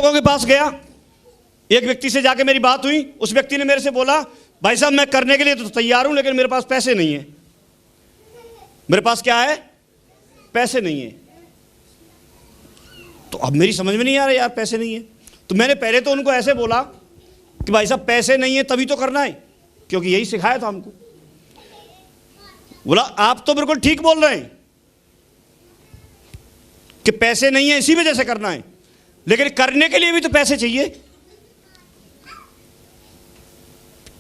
लोगों के पास गया, एक व्यक्ति से जाके मेरी बात हुई, उस व्यक्ति ने मेरे से बोला भाई साहब मैं करने के लिए तो तैयार हूं लेकिन मेरे पास पैसे नहीं है। मेरे पास क्या है? पैसे नहीं है। तो अब मेरी समझ में नहीं आ रहा यार, पैसे नहीं है। तो मैंने पहले तो उनको ऐसे बोला कि भाई साहब पैसे नहीं है तभी तो करना है, क्योंकि यही सिखाया था हमको। बोला आप तो बिल्कुल ठीक बोल रहे हैं कि पैसे नहीं है इसी वजह से करना है, लेकिन करने के लिए भी तो पैसे चाहिए।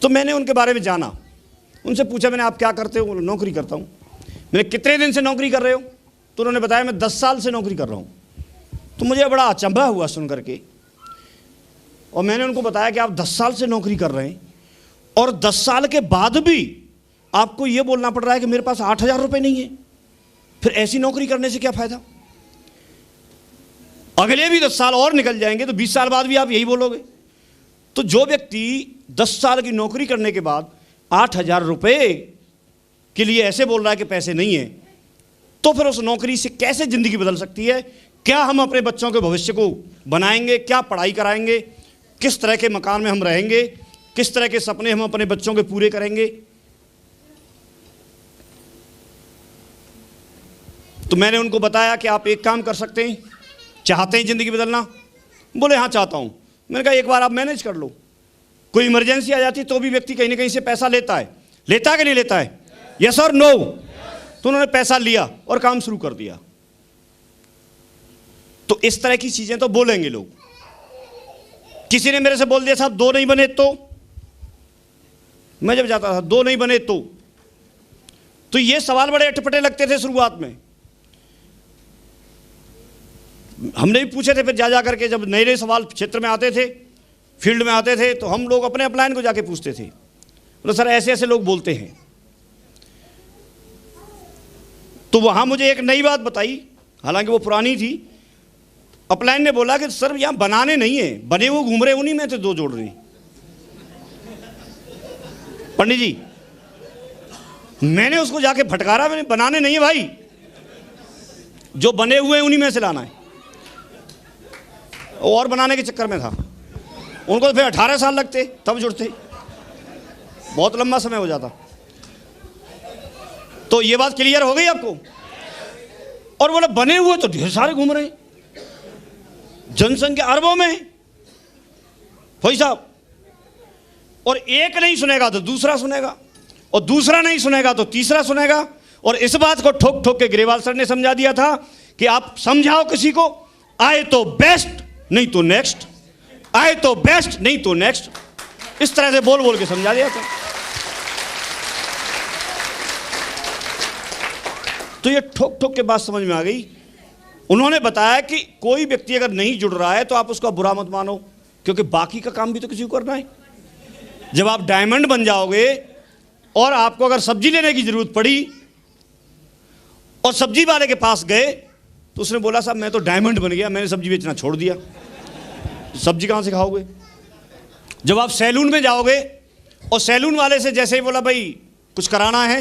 तो मैंने उनके बारे में जाना, उनसे पूछा मैंने आप क्या करते हो? नौकरी करता हूं। मैंने कितने दिन से नौकरी कर रहे हो? तो उन्होंने बताया मैं 10 साल से नौकरी कर रहा हूं। तो मुझे बड़ा अचंभा हुआ सुन करके, और मैंने उनको बताया कि आप 10 साल से नौकरी कर रहे हैं और 10 साल के बाद भी आपको यह बोलना पड़ रहा है कि मेरे पास 8,000 रुपये नहीं है, फिर ऐसी नौकरी करने से क्या फायदा? अगले भी 10 साल और निकल जाएंगे तो 20 साल बाद भी आप यही बोलोगे। तो जो व्यक्ति 10 साल की नौकरी करने के बाद 8,000 रुपये के लिए ऐसे बोल रहा है कि पैसे नहीं है, तो फिर उस नौकरी से कैसे जिंदगी बदल सकती है? क्या हम अपने बच्चों के भविष्य को बनाएंगे? क्या पढ़ाई कराएंगे? किस तरह के मकान में हम रहेंगे? किस तरह के सपने हम अपने बच्चों के पूरे करेंगे? तो मैंने उनको बताया कि आप एक काम कर सकते हैं, चाहते हैं जिंदगी बदलना? बोले हाँ चाहता हूं। मैंने कहा एक बार आप मैनेज कर लो, कोई इमरजेंसी आ जाती तो भी व्यक्ति कहीं ना कहीं से पैसा लेता है कि नहीं लेता है? यस और नो? तो उन्होंने पैसा लिया और काम शुरू कर दिया। तो इस तरह की चीजें तो बोलेंगे लोग। किसी ने मेरे से बोल दिया साहब 2 नहीं बने तो, मैं जब जाता था 2 नहीं बने तो ये सवाल बड़े अटपटे लगते थे शुरुआत में। हमने भी पूछे थे, फिर जा करके जब नए नए सवाल क्षेत्र में आते थे, फील्ड में आते थे, तो हम लोग अपने अपलाइन को जाके पूछते थे, तो सर ऐसे ऐसे लोग बोलते हैं। तो वहां मुझे एक नई बात बताई, हालांकि वो पुरानी थी। अपलाइन ने बोला कि सर यहां बनाने नहीं है, बने हुए घूम रहे, उन्हीं में से 2 जोड़ रहे। पंडित जी, मैंने उसको जाके फटकारा, मैंने बनाने नहीं है भाई, जो बने हुए उन्हीं में से लाना है। और बनाने के चक्कर में था, उनको तो फिर 18 साल लगते तब जुड़ते, बहुत लंबा समय हो जाता। तो ये बात क्लियर हो गई आपको? और बोले बने हुए तो ढेर सारे घूम रहे हैं, जनसंख्या अरबों में भाई साहब। और एक नहीं सुनेगा तो दूसरा सुनेगा, और दूसरा नहीं सुनेगा तो तीसरा सुनेगा। और इस बात को ठोक ठोक के ग्रेवाल सर ने समझा दिया था कि आप समझाओ किसी को, आए तो बेस्ट नहीं तो नेक्स्ट, आए तो बेस्ट नहीं तो नेक्स्ट। इस तरह से बोल बोल के समझा दिया था। तो ये ठोक ठोक के बात समझ में आ गई। उन्होंने बताया कि कोई व्यक्ति अगर नहीं जुड़ रहा है तो आप उसका बुरा मत मानो, क्योंकि बाकी का काम भी तो किसी को करना है। जब आप डायमंड बन जाओगे और आपको अगर सब्जी लेने की जरूरत पड़ी और सब्जी वाले के पास गए तो उसने बोला साहब मैं तो डायमंड बन गया, मैंने सब्जी बेचना छोड़ दिया, तो सब्जी कहां से खाओगे? जब आप सैलून में जाओगे और सैलून वाले से जैसे ही बोला भाई कुछ कराना है,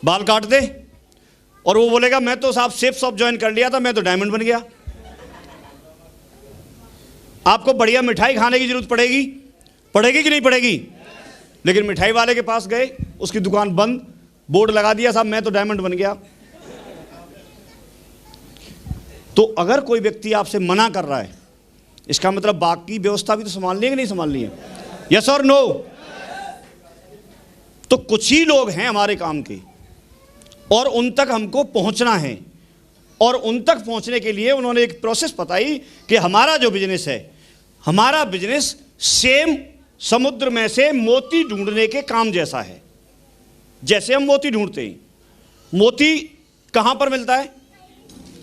बाल काट दे, और वो बोलेगा मैं तो साहब शेफ शॉप ज्वाइन कर लिया था, मैं तो डायमंड बन गया। आपको बढ़िया मिठाई खाने की जरूरत पड़ेगी कि नहीं पड़ेगी? लेकिन मिठाई वाले के पास गए, उसकी दुकान बंद, बोर्ड लगा दिया साहब मैं तो डायमंड बन गया। तो अगर कोई व्यक्ति आपसे मना कर रहा है, इसका मतलब बाकी व्यवस्था भी तो संभालनी है कि नहीं संभालनी है? यस और नो? तो कुछ ही लोग हैं हमारे काम के, और उन तक हमको पहुंचना है, और उन तक पहुंचने के लिए उन्होंने एक प्रोसेस बताई कि हमारा जो बिजनेस है, हमारा बिजनेस सेम समुद्र में से मोती ढूंढने के काम जैसा है। जैसे हम मोती ढूंढते हैं, मोती कहां पर मिलता है?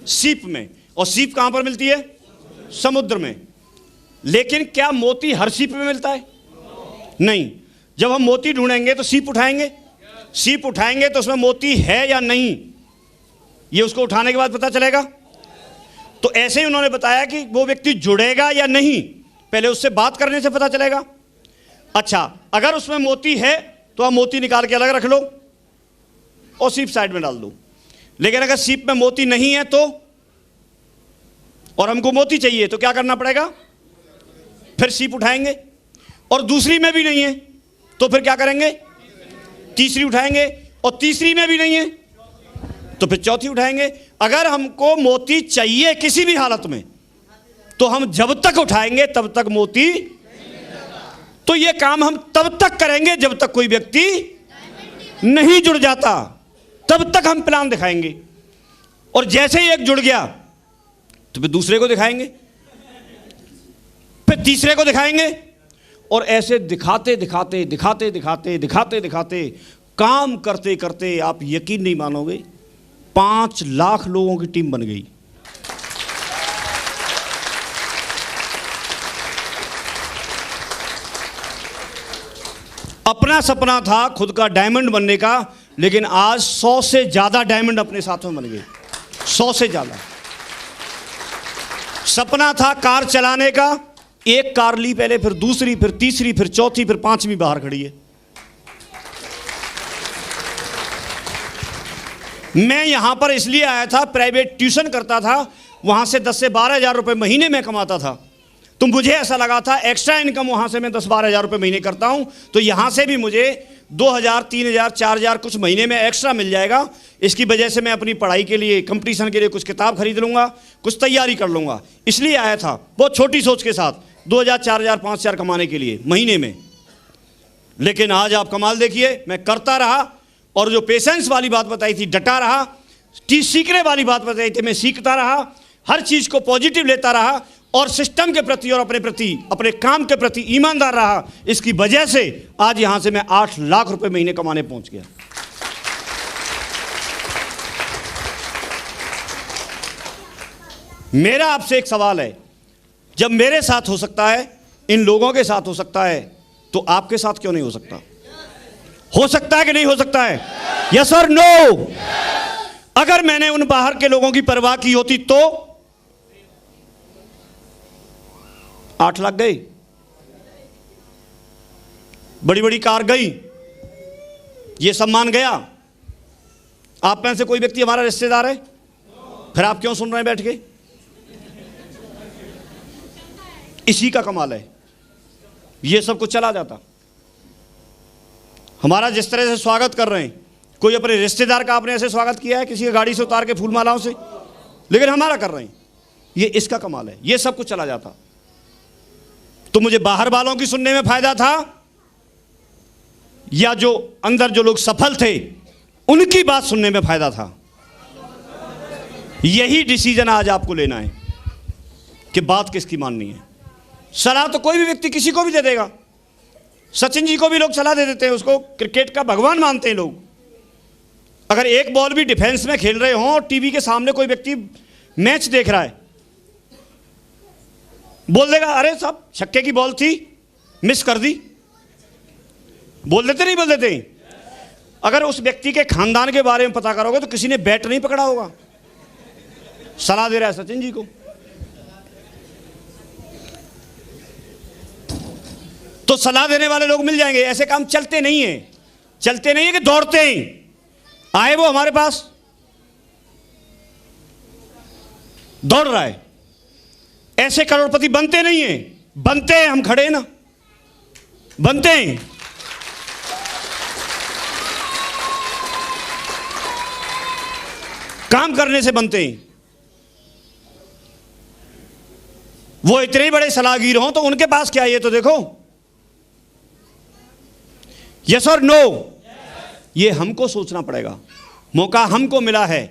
सीप में। और सीप कहां पर मिलती है? समुद्र में। लेकिन क्या मोती हर सीप में मिलता है? नहीं। जब हम मोती ढूंढेंगे तो सीप उठाएंगे, सीप उठाएंगे तो उसमें मोती है या नहीं, ये उसको उठाने के बाद पता चलेगा। तो ऐसे ही उन्होंने बताया कि वो व्यक्ति जुड़ेगा या नहीं, पहले उससे बात करने से पता चलेगा। अच्छा, अगर उसमें मोती है तो आप मोती निकाल के अलग रख लो और सीप साइड में डाल दो। लेकिन अगर सीप में मोती नहीं है तो और हमको मोती चाहिए तो क्या करना पड़ेगा? फिर सीप उठाएंगे। और दूसरी में भी नहीं है तो फिर क्या करेंगे? तीसरी उठाएंगे। और तीसरी में भी नहीं है तो फिर चौथी उठाएंगे। अगर हमको मोती चाहिए किसी भी हालत में तो हम जब तक उठाएंगे तब तक मोती। तो ये काम हम तब तक करेंगे जब तक कोई व्यक्ति नहीं जुड़ जाता, तब तक हम प्लान दिखाएंगे। और जैसे ही एक जुड़ गया तो फिर दूसरे को दिखाएंगे, फिर तीसरे को दिखाएंगे। और ऐसे दिखाते दिखाते दिखाते दिखाते दिखाते दिखाते काम करते करते आप यकीन नहीं मानोगे 5 लाख लोगों की टीम बन गई। अपना सपना था खुद का डायमंड बनने का, लेकिन आज 100 से ज्यादा डायमंड अपने साथ में बन गए। 100 से ज्यादा। सपना था कार चलाने का, एक कार ली पहले, फिर दूसरी, फिर तीसरी, फिर चौथी, फिर 5वीं बाहर खड़ी है। मैं यहां पर इसलिए आया था, प्राइवेट ट्यूशन करता था, वहां से 10 से 12 हजार रुपए महीने में कमाता था। तो मुझे ऐसा लगा था एक्स्ट्रा इनकम वहां से मैं 10-12 हजार रुपए महीने करता हूं तो यहां से भी मुझे 2000, 3000, 4000 कुछ महीने में एक्स्ट्रा मिल जाएगा। इसकी वजह से मैं अपनी पढ़ाई के लिए, कंपटीशन के लिए कुछ किताब खरीद लूंगा, कुछ तैयारी कर लूंगा। इसलिए आया था बहुत छोटी सोच के साथ, 2000, 4000, 5000 कमाने के लिए महीने में। लेकिन आज आप कमाल देखिए, मैं करता रहा और जो पेशेंस वाली बात बताई थी डटा रहा, सीखने वाली बात बताई थी मैं सीखता रहा, हर चीज को पॉजिटिव लेता रहा और सिस्टम के प्रति और अपने प्रति, अपने काम के प्रति ईमानदार रहा। इसकी वजह से आज यहां से मैं 8 लाख रुपए महीने कमाने पहुंच गया। मेरा आपसे एक सवाल है, जब मेरे साथ हो सकता है, इन लोगों के साथ हो सकता है, तो आपके साथ क्यों नहीं हो सकता? हो सकता है कि नहीं हो सकता है? यस और नो? अगर मैंने उन बाहर के लोगों की परवाह की होती तो 8 लाख गए, बड़ी बड़ी कार गई, ये सम्मान गया। आप में से कोई व्यक्ति हमारा रिश्तेदार है? फिर आप क्यों सुन रहे हैं बैठ के? इसी का कमाल है, ये सब कुछ चला जाता। हमारा जिस तरह से स्वागत कर रहे हैं, कोई अपने रिश्तेदार का आपने ऐसे स्वागत किया है किसी की गाड़ी से उतार के फूल मालाओं से? लेकिन हमारा कर रहे हैं, ये इसका कमाल है। ये सब कुछ चला जाता तो मुझे बाहर वालों की सुनने में फायदा था या जो अंदर जो लोग सफल थे उनकी बात सुनने में फायदा था? यही डिसीजन आज आपको लेना है कि बात किसकी माननी है। सलाह तो कोई भी व्यक्ति किसी को भी दे देगा। सचिन जी को भी लोग सलाह दे देते हैं, उसको क्रिकेट का भगवान मानते हैं लोग। अगर एक बॉल भी डिफेंस में खेल रहे हो और टीवी के सामने कोई व्यक्ति मैच देख रहा है, बोल देगा अरे साहब छक्के की बॉल थी, मिस कर दी। बोल देते नहीं बोल देते? अगर उस व्यक्ति के खानदान के बारे में पता करोगे तो किसी ने बैट नहीं पकड़ा होगा, सलाह दे रहा है सचिन जी को। तो सलाह देने वाले लोग मिल जाएंगे। ऐसे काम चलते नहीं है, चलते नहीं है कि दौड़ते हैं। आए वो हमारे पास, दौड़ रहा है। ऐसे करोड़पति बनते नहीं हैं, बनते हैं हम खड़े ना, बनते हैं। काम करने से बनते हैं। वो इतने बड़े सलाहगीर हों तो उनके पास क्या है ये तो देखो। यस और नो? ये हमको सोचना पड़ेगा। मौका हमको मिला है।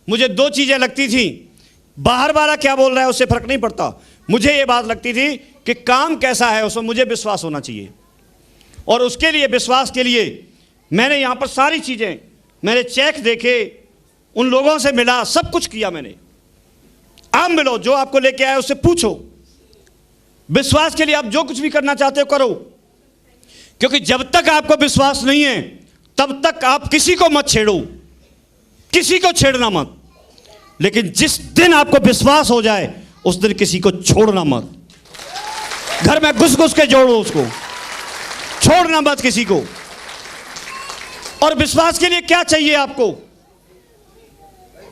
मुझे 2 चीजें लगती थी, बाहर वाला क्या बोल रहा है उससे फर्क नहीं पड़ता। मुझे ये बात लगती थी कि काम कैसा है उसमें मुझे विश्वास होना चाहिए, और उसके लिए, विश्वास के लिए मैंने यहां पर सारी चीजें, मैंने चेक देखे, उन लोगों से मिला, सब कुछ किया मैंने। आप मिलो, जो आपको लेके आए उससे पूछो। विश्वास के लिए आप जो कुछ भी करना चाहते हो करो, क्योंकि जब तक आपको विश्वास नहीं है तब तक आप किसी को मत छेड़ो, किसी को छेड़ना मत। लेकिन जिस दिन आपको विश्वास हो जाए उस दिन किसी को छोड़ना मत। घर में घुस घुस के जोड़ो उसको, छोड़ना मत किसी को। और विश्वास के लिए क्या चाहिए आपको?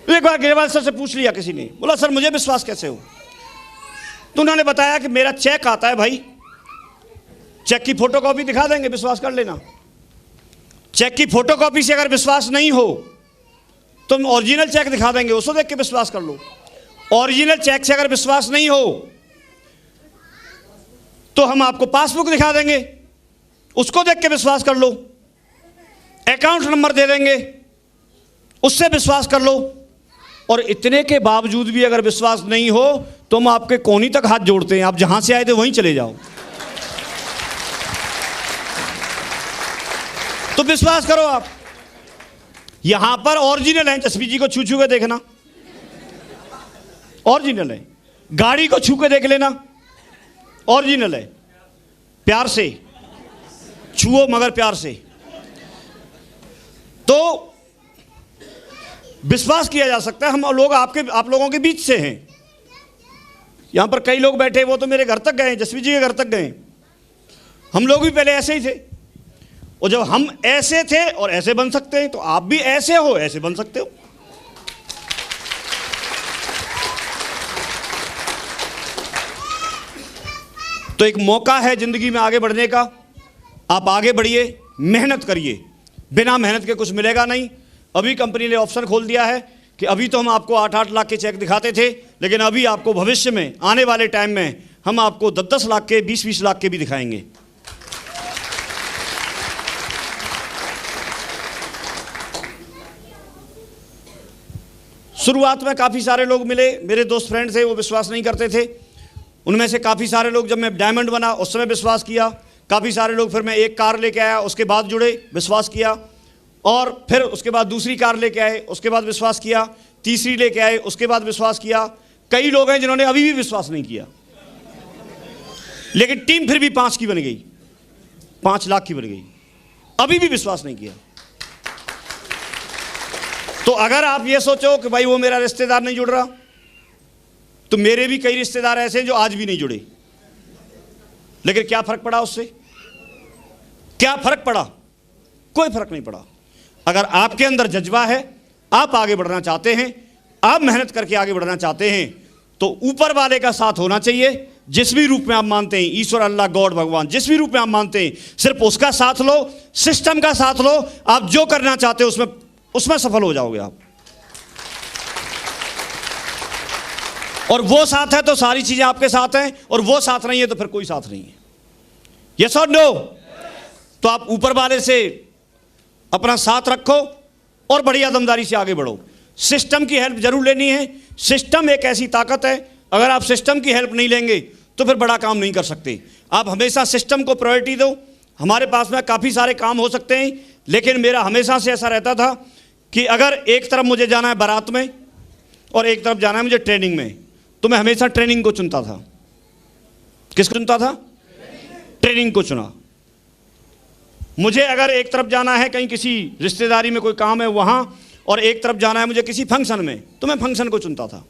एक बार गिरवाल सर से पूछ लिया किसी ने, बोला सर मुझे विश्वास कैसे हो? तो उन्होंने बताया कि मेरा चेक आता है भाई, चेक की फोटोकॉपी दिखा देंगे, विश्वास कर लेना। चेक की फोटोकॉपी से अगर विश्वास नहीं हो तो हम ओरिजिनल चेक दिखा देंगे, उसको देख के विश्वास कर लो। ओरिजिनल चेक से अगर विश्वास नहीं हो तो हम आपको पासबुक दिखा देंगे, उसको देख के विश्वास कर लो। अकाउंट नंबर दे देंगे, उससे विश्वास कर लो। और इतने के बावजूद भी अगर विश्वास नहीं हो तो हम आपके कोनी तक हाथ जोड़ते हैं, आप जहां से आए थे वहीं चले जाओ। तो विश्वास करो आप। यहां पर ओरिजिनल है, जसवीर जी को छू छू के देखना, ओरिजिनल है। गाड़ी को छू के देख लेना, ओरिजिनल है। प्यार से छुओ, मगर प्यार से। तो विश्वास किया जा सकता है। हम लोग आप लोगों के बीच से हैं। यहां पर कई लोग बैठे, वो तो मेरे घर तक गए, जसवीर जी के घर तक गए। हम लोग भी पहले ऐसे ही थे, और जब हम ऐसे थे और ऐसे बन सकते हैं तो आप भी ऐसे हो, ऐसे बन सकते हो। तो एक मौका है जिंदगी में आगे बढ़ने का। आप आगे बढ़िए, मेहनत करिए। बिना मेहनत के कुछ मिलेगा नहीं। अभी कंपनी ने ऑप्शन खोल दिया है कि अभी तो हम आपको 8-8 लाख के चेक दिखाते थे, लेकिन अभी आपको भविष्य में आने वाले टाइम में हम आपको 10-10 लाख के, 20-20 लाख के भी दिखाएंगे। शुरुआत में काफ़ी सारे लोग मिले, मेरे दोस्त फ्रेंड थे, वो विश्वास नहीं करते थे। उनमें से काफ़ी सारे लोग, जब मैं डायमंड बना उस समय विश्वास किया। काफ़ी सारे लोग, फिर मैं एक कार लेके आया उसके बाद जुड़े, विश्वास किया। और फिर उसके बाद दूसरी कार लेके आए, उसके बाद विश्वास किया। तीसरी लेके आए, उसके बाद विश्वास किया। कई लोग हैं जिन्होंने अभी भी विश्वास नहीं किया, लेकिन टीम फिर भी 5 की बन गई, 5 लाख की बन गई, अभी भी विश्वास नहीं किया। तो अगर आप ये सोचो कि भाई वो मेरा रिश्तेदार नहीं जुड़ रहा, तो मेरे भी कई रिश्तेदार ऐसे हैं जो आज भी नहीं जुड़े, लेकिन क्या फर्क पड़ा उससे? क्या फर्क पड़ा? कोई फर्क नहीं पड़ा। अगर आपके अंदर जज्बा है, आप आगे बढ़ना चाहते हैं, आप मेहनत करके आगे बढ़ना चाहते हैं, तो ऊपर वाले का साथ होना चाहिए। जिस भी रूप में आप मानते हैं, ईश्वर, अल्लाह, गॉड, भगवान, जिस भी रूप में आप मानते हैं, सिर्फ उसका साथ लो, सिस्टम का साथ लो। आप जो करना चाहते हो उसमें सफल हो जाओगे आप। और वो साथ है तो सारी चीजें आपके साथ हैं, और वो साथ नहीं है तो फिर कोई साथ नहीं है। यस और नो? तो आप ऊपर वाले से अपना साथ रखो और बढ़िया दमदारी से आगे बढ़ो। सिस्टम की हेल्प जरूर लेनी है। सिस्टम एक ऐसी ताकत है, अगर आप सिस्टम की हेल्प नहीं लेंगे तो फिर बड़ा काम नहीं कर सकते। आप हमेशा सिस्टम को प्रायोरिटी दो। हमारे पास में काफ़ी सारे काम हो सकते हैं, लेकिन मेरा हमेशा से ऐसा रहता था कि अगर एक तरफ मुझे जाना है बारात में और एक तरफ जाना है मुझे ट्रेनिंग में, तो मैं हमेशा ट्रेनिंग को चुनता था। किसको चुनता था? ट्रेनिंग को चुना। मुझे अगर एक तरफ जाना है, कहीं किसी रिश्तेदारी में कोई काम है वहाँ, और एक तरफ जाना है मुझे किसी फंक्शन में, तो मैं फंक्शन को चुनता था।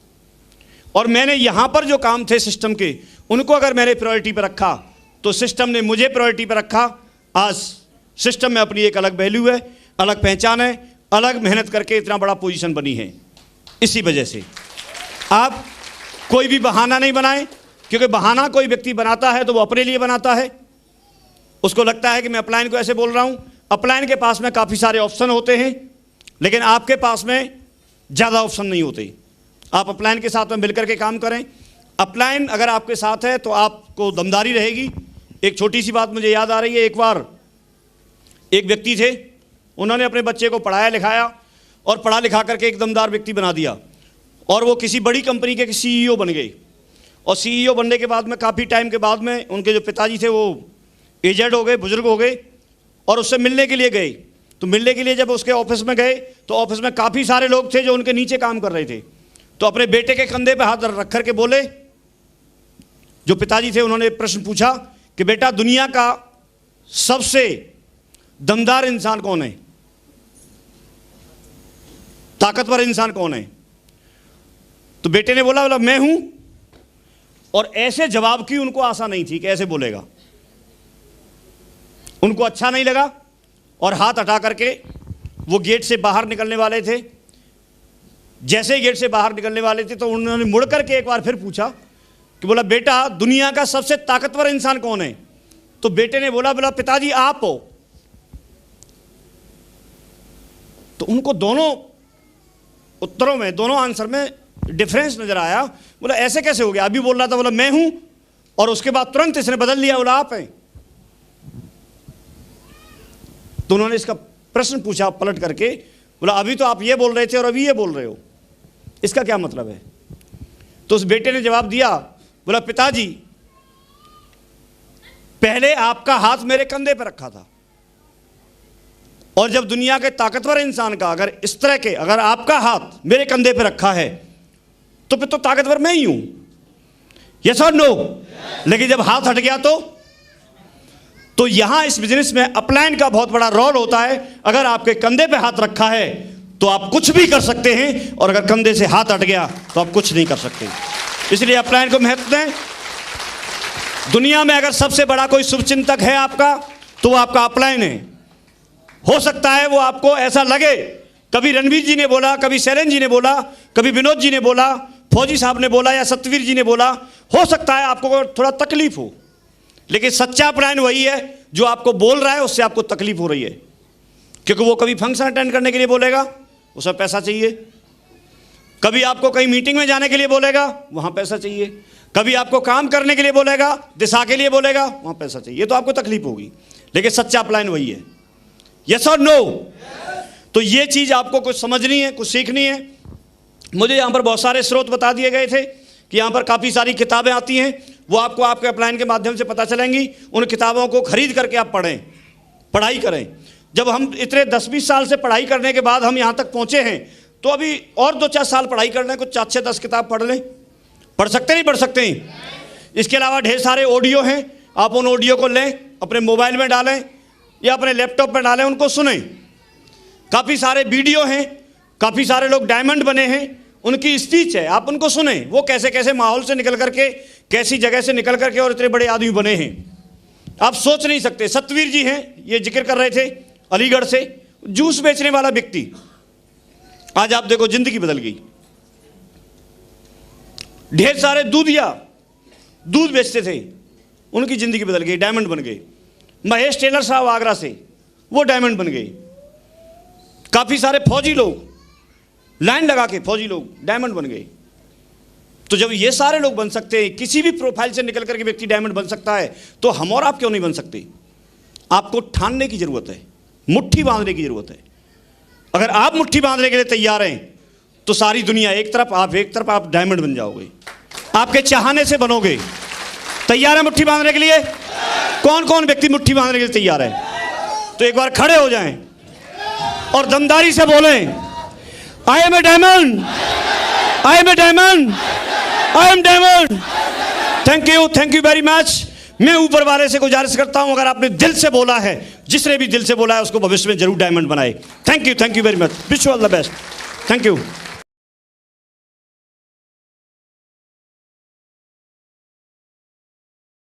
और मैंने यहाँ पर जो काम थे सिस्टम के, उनको अगर मैंने प्रायोरिटी पर रखा तो सिस्टम ने मुझे प्रायोरिटी पर रखा। आज सिस्टम में अपनी एक अलग वैल्यू है, अलग पहचान है, अलग मेहनत करके इतना बड़ा पोजीशन बनी है। इसी वजह से आप कोई भी बहाना नहीं बनाएं, क्योंकि बहाना कोई व्यक्ति बनाता है तो वो अपने लिए बनाता है। उसको लगता है कि मैं अपलाइन को ऐसे बोल रहा हूँ। अपलाइन के पास में काफ़ी सारे ऑप्शन होते हैं, लेकिन आपके पास में ज़्यादा ऑप्शन नहीं होते। आप अपलाइन के साथ में मिलकर के काम करें। अपलाइन अगर आपके साथ है तो आपको दमदारी रहेगी। एक छोटी सी बात मुझे याद आ रही है। एक बार एक व्यक्ति थे, उन्होंने अपने बच्चे को पढ़ाया लिखाया और पढ़ा लिखा करके एक दमदार व्यक्ति बना दिया, और वो किसी बड़ी कंपनी के CEO बन गए। और CEO बनने के बाद में काफ़ी टाइम के बाद में उनके जो पिताजी थे वो एजेड हो गए, बुजुर्ग हो गए, और उससे मिलने के लिए गए। तो मिलने के लिए जब उसके ऑफिस में गए तो ऑफिस में काफ़ी सारे लोग थे जो उनके नीचे काम कर रहे थे। तो अपने बेटे के कंधे पे हाथ रख कर के बोले, जो पिताजी थे उन्होंने प्रश्न पूछा कि बेटा, दुनिया का सबसे दमदार इंसान कौन है, ताकतवर इंसान कौन है? तो बेटे ने बोला मैं हूं। और ऐसे जवाब की उनको आशा नहीं थी कि ऐसे बोलेगा। उनको अच्छा नहीं लगा और हाथ हटा करके वो गेट से बाहर निकलने वाले थे। जैसे ही गेट से बाहर निकलने वाले थे तो उन्होंने मुड़ करके एक बार फिर पूछा कि बोला बेटा दुनिया का सबसे ताकतवर इंसान कौन है? तो बेटे ने बोला पिताजी आप हो। तो उनको दोनों उत्तरों में, दोनों आंसर में डिफरेंस नजर आया। बोला ऐसे कैसे हो गया? अभी बोल रहा था बोला मैं हूं, और उसके बाद तुरंत इसने बदल लिया, बोला आप हैं। तो उन्होंने इसका प्रश्न पूछा पलट करके, बोला अभी तो आप ये बोल रहे थे और अभी ये बोल रहे हो, इसका क्या मतलब है? तो उस बेटे ने जवाब दिया, बोला पिताजी पहले आपका हाथ मेरे कंधे पर रखा था, और जब दुनिया के ताकतवर इंसान का अगर इस तरह के अगर आपका हाथ मेरे कंधे पर रखा है तो फिर तो ताकतवर मैं ही हूं, यस और नो? लेकिन जब हाथ हट गया तो यहां इस बिजनेस में अपलाइन का बहुत बड़ा रोल होता है। अगर आपके कंधे पे हाथ रखा है तो आप कुछ भी कर सकते हैं, और अगर कंधे से हाथ हट गया तो आप कुछ नहीं कर सकते। इसलिए अपलाइन को महत्व दें। दुनिया में अगर सबसे बड़ा कोई शुभचिंतक है आपका, तो वो आपका अपलाइन है। हो सकता है वो आपको ऐसा लगे, कभी रणवीर जी ने बोला, कभी शैलेंद्र जी ने बोला, कभी विनोद जी ने बोला, फौजी साहब ने बोला, या सतवीर जी ने बोला, हो सकता है आपको थोड़ा तकलीफ हो, लेकिन सच्चा अपलाइन वही है जो आपको बोल रहा है उससे आपको तकलीफ हो रही है, क्योंकि वो कभी फंक्शन अटेंड करने के लिए बोलेगा, उसे पैसा चाहिए। कभी आपको कहीं मीटिंग में जाने के लिए बोलेगा, वहां पैसा चाहिए। कभी आपको काम करने के लिए बोलेगा, दिशा के लिए बोलेगा, वहां पैसा चाहिए, तो आपको तकलीफ होगी। लेकिन सच्चा अपलाइन वही है, यस और नो? तो ये चीज आपको कुछ समझनी है, कुछ सीखनी है। मुझे यहाँ पर बहुत सारे स्रोत बता दिए गए थे कि यहाँ पर काफ़ी सारी किताबें आती हैं, वो आपको आपके अपलाइन के माध्यम से पता चलेंगी। उन किताबों को खरीद करके आप पढ़ें, पढ़ाई करें। जब हम इतने 10-20 साल से पढ़ाई करने के बाद हम यहाँ तक पहुँचे हैं, तो अभी और 2-4 साल पढ़ाई कर लें, कुछ 4-6-10 किताब पढ़ लें। पढ़ सकते नहीं? पढ़ सकते हैं। इसके अलावा ढेर सारे ऑडियो हैं, आप उन ऑडियो को लें, अपने मोबाइल में डालें या अपने लैपटॉप में डालें, उनको सुनें। काफ़ी सारे वीडियो हैं, काफ़ी सारे लोग डायमंड बने हैं, उनकी स्पीच है, आप उनको सुने, वो कैसे कैसे माहौल से निकल करके, कैसी जगह से निकल करके और इतने बड़े आदमी बने हैं, आप सोच नहीं सकते। सतवीर जी हैं, ये जिक्र कर रहे थे, अलीगढ़ से जूस बेचने वाला व्यक्ति, आज आप देखो जिंदगी बदल गई। ढेर सारे दूध बेचते थे, उनकी जिंदगी बदल गई, डायमंड बन गए। महेश टेलर साहब आगरा से, वो डायमंड बन गए। काफ़ी सारे फौजी लोग, लाइन लगा के फौजी लोग डायमंड बन गए। तो जब ये सारे लोग बन सकते हैं, किसी भी प्रोफाइल से निकल करके व्यक्ति डायमंड बन सकता है, तो हम और आप क्यों नहीं बन सकते? आपको ठानने की जरूरत है, मुट्ठी बांधने की जरूरत है। अगर आप मुट्ठी बांधने के लिए तैयार हैं तो सारी दुनिया एक तरफ, आप एक तरफ, आप डायमंड बन जाओगे। आपके चाहने से बनोगे। तैयार है मुट्ठी बांधने के लिए? कौन कौन व्यक्ति मुट्ठी बांधने के लिए तैयार है? तो एक बार खड़े हो जाएं और दमदारी से बोलें, I am a diamond. I am a diamond. I am diamond. Thank you very much. मैं ऊपर वाले से गुजारिश करता हूं, अगर आपने दिल से बोला है, जिसने भी दिल से बोला है, उसको भविष्य में जरूर डायमंड बनाए। Thank you very much. Wish you all the best. Thank you.